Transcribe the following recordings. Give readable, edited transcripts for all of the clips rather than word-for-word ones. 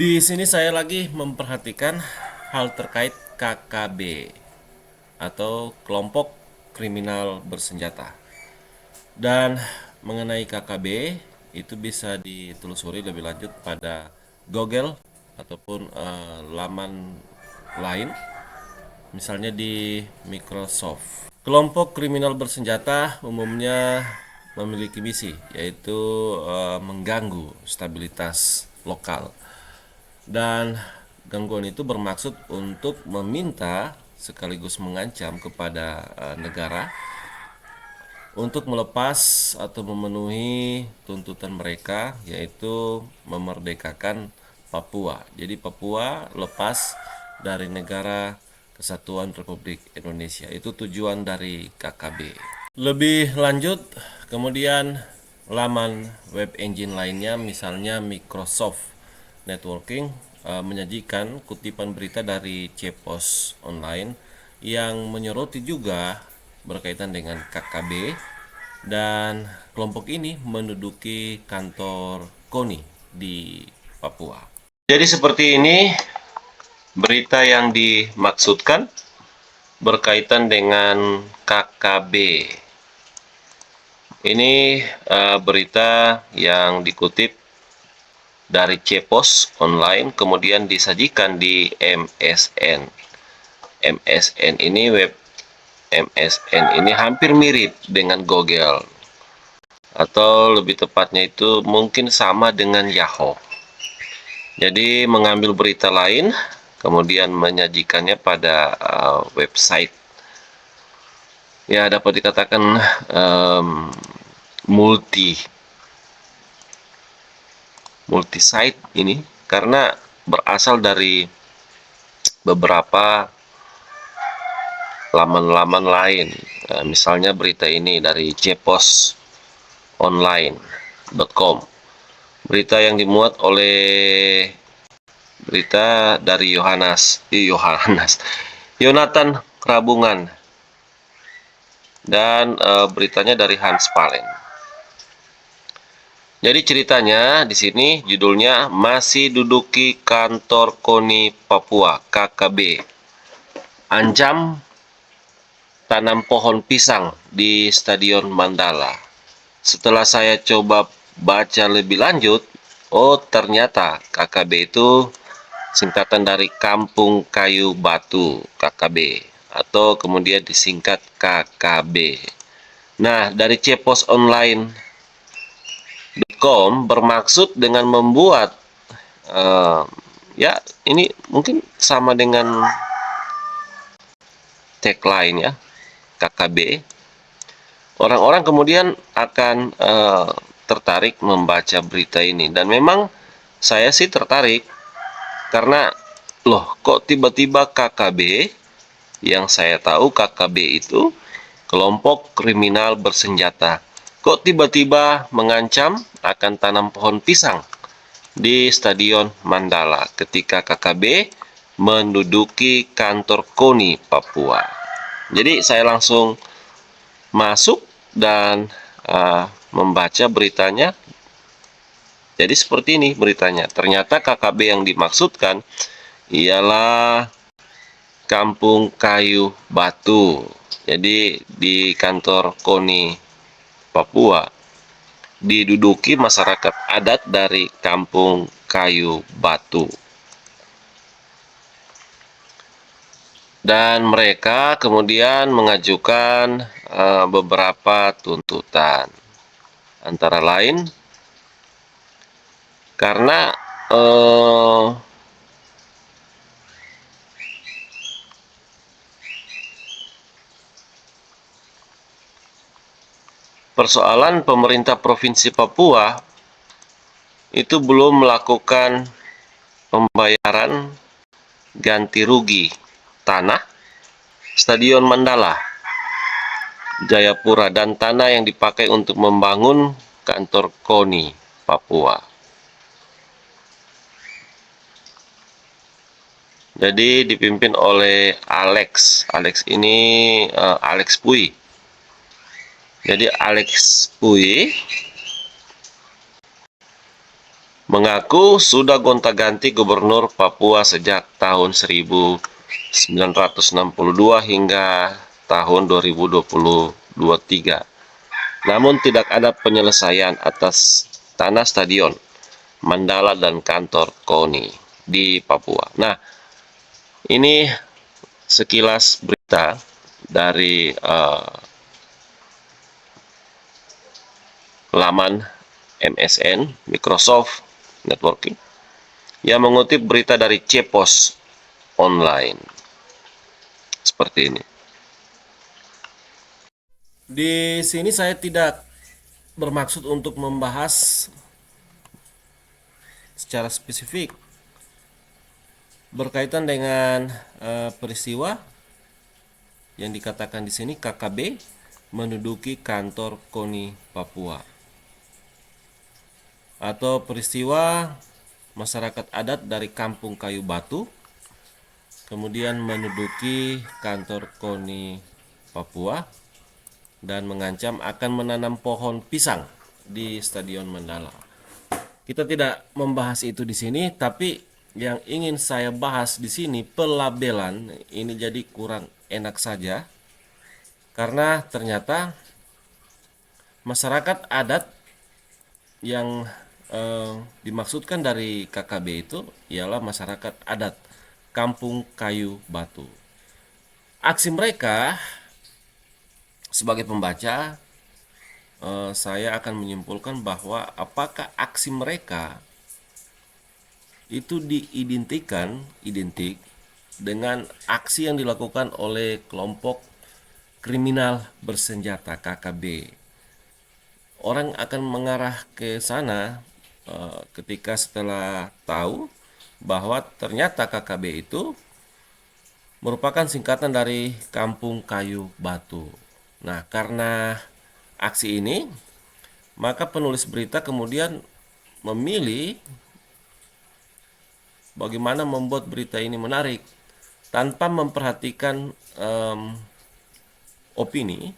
Di sini saya lagi memperhatikan hal terkait KKB atau kelompok kriminal bersenjata. Dan mengenai KKB itu bisa ditelusuri lebih lanjut pada Google ataupun laman lain, misalnya di Microsoft. Kelompok kriminal bersenjata umumnya memiliki misi, yaitu mengganggu stabilitas lokal. Dan gangguan itu bermaksud untuk meminta sekaligus mengancam kepada negara untuk melepas atau memenuhi tuntutan mereka, yaitu memerdekakan Papua. Jadi Papua lepas dari negara Kesatuan Republik Indonesia. Itu tujuan dari KKB. Lebih lanjut, kemudian laman web engine lainnya misalnya Microsoft Networking menyajikan kutipan berita dari Cepos Online yang menyoroti juga berkaitan dengan KKB, dan kelompok ini menduduki kantor KONI di Papua. Jadi seperti ini berita yang dimaksudkan berkaitan dengan KKB. Ini berita yang dikutip dari Cepos Online, kemudian disajikan di MSN. MSN ini web MSN ini hampir mirip dengan Google, atau lebih tepatnya itu mungkin sama dengan Yahoo. Jadi mengambil berita lain kemudian menyajikannya pada website, ya dapat dikatakan multi site ini, karena berasal dari beberapa laman-laman lain. Misalnya berita ini dari ceposonline.com, berita yang dimuat oleh berita dari Yonatan Rabungan, dan beritanya dari Hans Palen. Jadi ceritanya di sini judulnya masih duduki kantor KONI Papua KKB, ancam tanam pohon pisang di Stadion Mandala. Setelah saya coba baca lebih lanjut, oh ternyata KKB itu singkatan dari Kampung Kayu Batu, KKB, atau kemudian disingkat KKB. Nah, dari ceposonline.com bermaksud dengan membuat ya ini mungkin sama dengan tagline ya, KKB. Orang-orang kemudian akan tertarik membaca berita ini, dan memang saya sih tertarik karena loh kok tiba-tiba KKB, yang saya tahu KKB itu kelompok kriminal bersenjata, kok tiba-tiba mengancam akan tanam pohon pisang di Stadion Mandala ketika KKB menduduki kantor KONI Papua. Jadi saya langsung masuk dan membaca beritanya. Jadi seperti ini beritanya. Ternyata KKB yang dimaksudkan ialah Kampung Kayu Batu. Jadi di kantor KONI Papua diduduki masyarakat adat dari Kampung Kayu Batu. Dan mereka kemudian mengajukan beberapa tuntutan, antara lain karena persoalan pemerintah Provinsi Papua itu belum melakukan pembayaran ganti rugi tanah Stadion Mandala Jayapura dan tanah yang dipakai untuk membangun kantor KONI Papua. Jadi dipimpin oleh Alex ini Alex Pui. Jadi Alex Pui mengaku sudah gonta-ganti gubernur Papua sejak tahun 1962 hingga tahun 2023. Namun tidak ada penyelesaian atas tanah stadion Mandala dan kantor KONI di Papua. Nah, ini sekilas berita dari laman MSN, Microsoft Networking, yang mengutip berita dari Cepos Online. Seperti ini. Di sini saya tidak bermaksud untuk membahas secara spesifik berkaitan dengan peristiwa yang dikatakan di sini KKB menduduki kantor KONI Papua, atau peristiwa masyarakat adat dari Kampung Kayu Batu kemudian menduduki kantor KONI Papua dan mengancam akan menanam pohon pisang di Stadion Mandala. Kita tidak membahas itu di sini, tapi yang ingin saya bahas di sini pelabelan ini jadi kurang enak saja, karena ternyata masyarakat adat yang dimaksudkan dari KKB itu ialah masyarakat adat Kampung Kayu Batu. Aksi mereka sebagai pembaca, saya akan menyimpulkan bahwa apakah aksi mereka itu identik dengan aksi yang dilakukan oleh kelompok kriminal bersenjata KKB. Orang akan mengarah ke sana ketika setelah tahu bahwa ternyata KKB itu merupakan singkatan dari Kampung Kayu Batu. Nah, karena aksi ini, maka penulis berita kemudian memilih bagaimana membuat berita ini menarik tanpa memperhatikan opini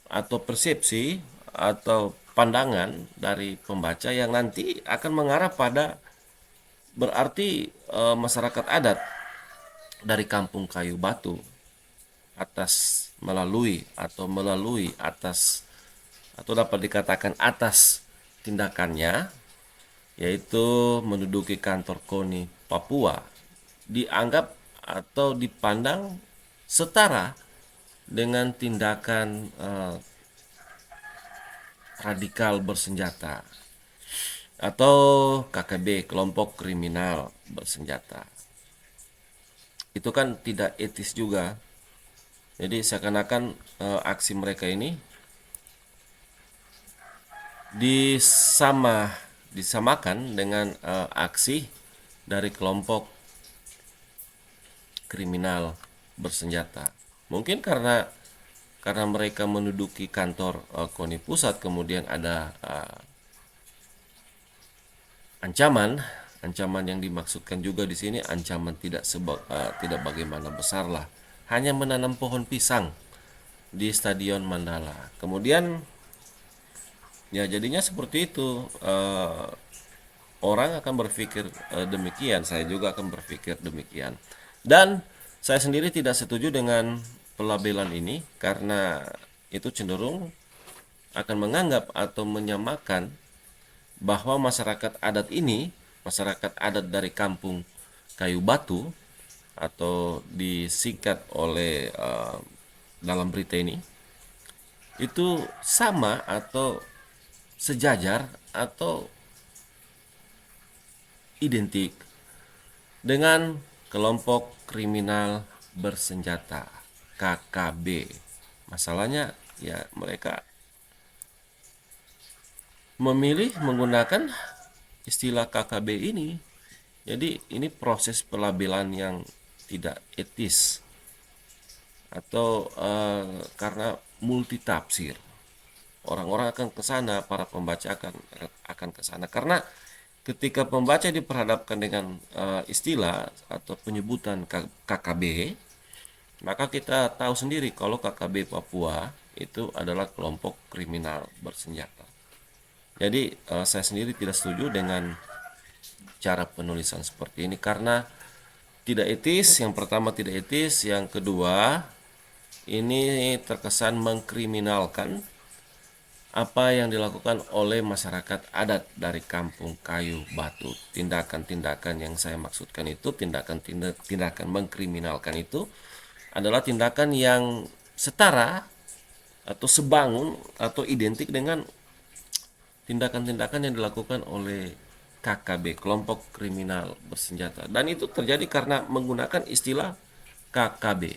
atau persepsi atau pandangan dari pembaca yang nanti akan mengarah pada berarti masyarakat adat dari Kampung Kayu Batu melalui atas atau dapat dikatakan atas tindakannya, yaitu menduduki kantor KONI Papua, dianggap atau dipandang setara dengan tindakan radikal bersenjata atau KKB, kelompok kriminal bersenjata. Itu kan tidak etis juga. Jadi seakan-akan aksi mereka ini disamakan dengan aksi dari kelompok kriminal bersenjata. Mungkin karena mereka menduduki kantor KONI pusat, kemudian ada ancaman yang dimaksudkan juga di sini ancaman tidak bagaimana besar lah, hanya menanam pohon pisang di Stadion Mandala. Kemudian ya jadinya seperti itu, orang akan berpikir demikian, saya juga akan berpikir demikian. Dan saya sendiri tidak setuju dengan pelabelan ini karena itu cenderung akan menganggap atau menyamakan bahwa masyarakat adat ini, masyarakat adat dari Kampung Kayu Batu atau disingkat oleh dalam berita ini, itu sama atau sejajar atau identik dengan kelompok kriminal bersenjata KKB. Masalahnya ya mereka memilih menggunakan istilah KKB ini. Jadi ini proses pelabelan yang tidak etis atau karena multitafsir. Orang-orang akan ke sana, para pembaca akan ke sana karena ketika pembaca diperhadapkan dengan istilah atau penyebutan KKB, maka kita tahu sendiri kalau KKB Papua itu adalah kelompok kriminal bersenjata. Jadi saya sendiri tidak setuju dengan cara penulisan seperti ini karena tidak etis. Yang pertama tidak etis, yang kedua ini terkesan mengkriminalkan apa yang dilakukan oleh masyarakat adat dari Kampung Kayu Batu. Tindakan-tindakan yang saya maksudkan itu, tindakan mengkriminalkan itu adalah tindakan yang setara atau sebangun atau identik dengan tindakan-tindakan yang dilakukan oleh KKB, kelompok kriminal bersenjata. Dan itu terjadi karena menggunakan istilah KKB.